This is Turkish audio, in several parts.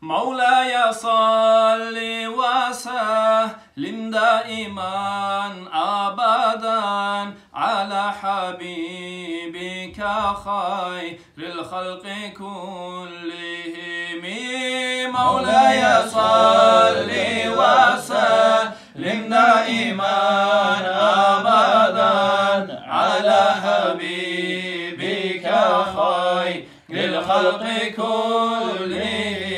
مولاي صل وسلم دائما أبدا على حبيبك خير الخلق كلهم. مولاي صل وسلم دائما أبدا على حبيبك خير الخلق كلهم.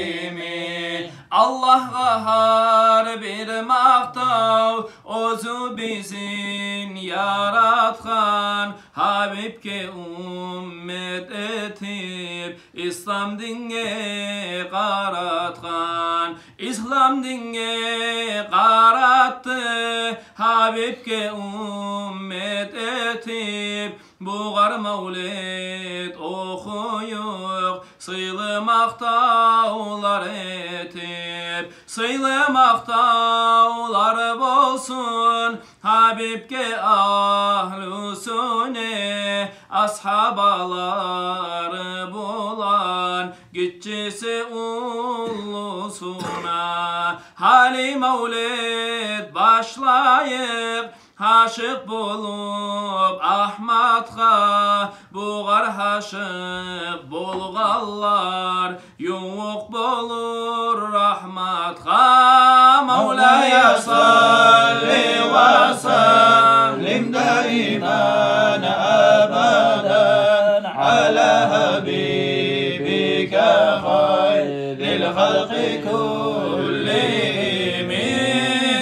Allah'a har bir maqtav, ozu bizin yaratgan, Habibke ummet etip İslam dinge qaratgan. İslam dinge qarattı, Habibke ummet etip buğar mevlid okuyuq, sıylı maqtavlar etip, sıylı maqtavlar bolsun Habibke ahlüsüne, ashabaları bulan gitçisi ullusuna. Hali mevlid başlayıp haşık bulup Ahmad'a, buğar haşık bulgallar yuq bulur rahmat'a. Mevlaya salli ve sellim daiman abadan ala habibike hayril halqi kullihim.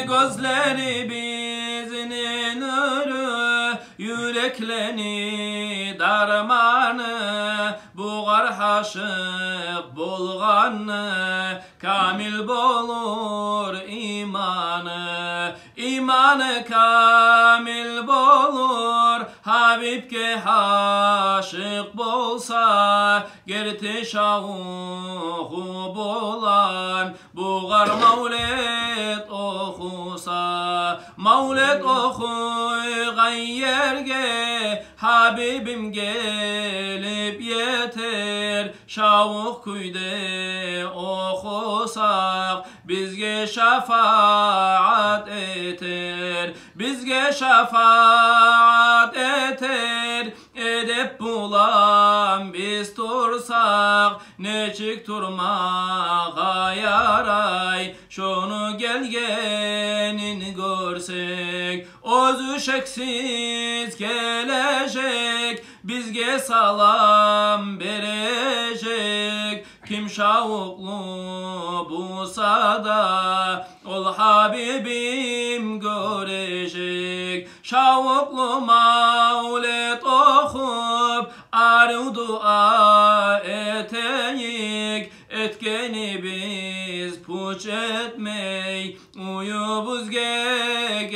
Gözleri bizinin ölü, yürekleni darmanı, buğar haşık bulganı, kamil bolur imanı. İmanı kamil bolur, Habibke haşık bolsa, gerti şavuğu bulan, buğar mevlid okusa. Mevlid okuygan yerge, Habibim gelip yeter, şavuk kuyde okusak, bizge şefaat eter, bizge şefaat eter. Edep bulan biz tursak, neçik turmağa yaray, şunu gelgenin görsek, özü şeksiz gelecek, bizge salam verecek. Kim şavuklu bulsa da ol Habibim görecek. Şavuklu mevlid okup arı dua eteyik, etkeni biz puç etmey, uyubuz geteyik.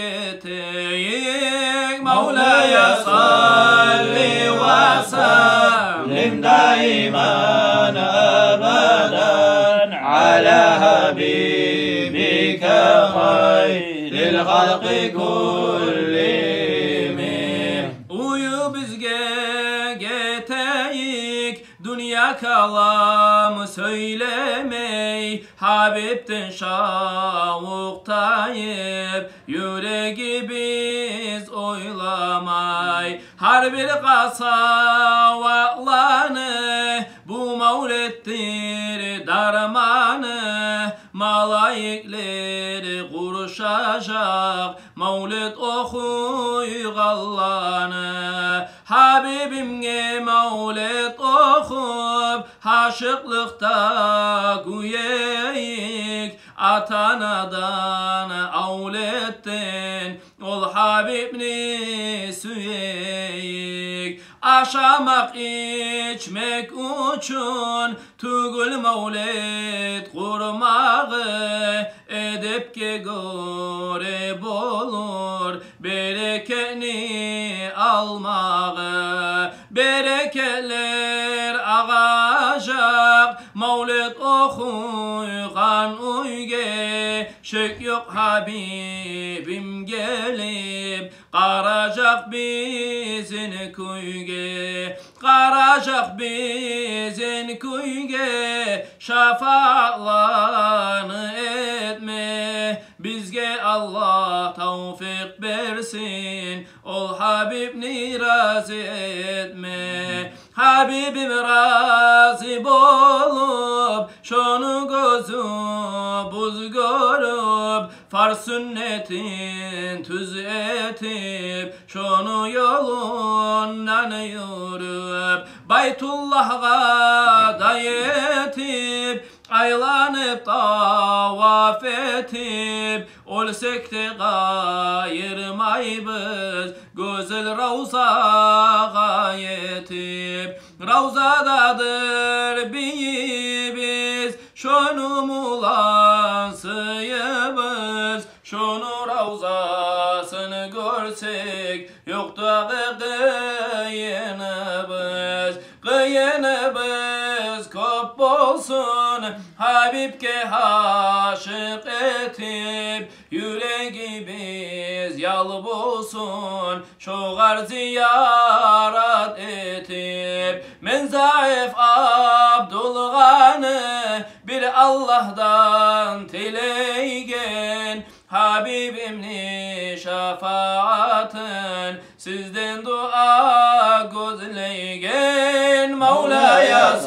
Mevlaya salli ve sellim daiman abadan ala habibike hayril halqi kullihim. Uyu bizge geteyik, dünya kalamı söylemey, Habib'ten şavuktayıp yüreği biz oylamay. Her bir kasavalanı bu mevliddir darmanı, malayikleri kuruşacak mevlid okuygallanı. Habibimge mevlid okup haşıklıkta güyeyik, atanadan avletten ol Habibni süyeyik. Aşamak içmek üçün tügül mevlid kurmağı, edepke göre bolur berekeni almağı. Berekeler ağacak mevlid okuygan uyge, şek yok Habibim gelip qaracak bizin kuyge. Qaracaq bizin kuyge şafaqlarını etme. Bizge Allah tevfik versin, ol Habibni razı etme. Habibim razı bolup, şonu gözü buz görüp, farz sünnetin tüz etip, şonu yolundan yürüp, Baytullah'a da yetip, aylanıp tavaf etip, olsek de gayırmaybız, güzel Ravza'a yetip. Ravzadadır biyimiz, şonu mulansıyımız, şonu Ravzasını görsek, yoktu kıyınımız. Kıyınımız kop olsun, Habibke aşık etip, yüreğimiz yal bulsun, şoğar ziyaret etip. Men zayıf Abdülganı bir Allah'tan dileygen, Habibimni şefaatın sizden dua gözleygen. Mevla'ya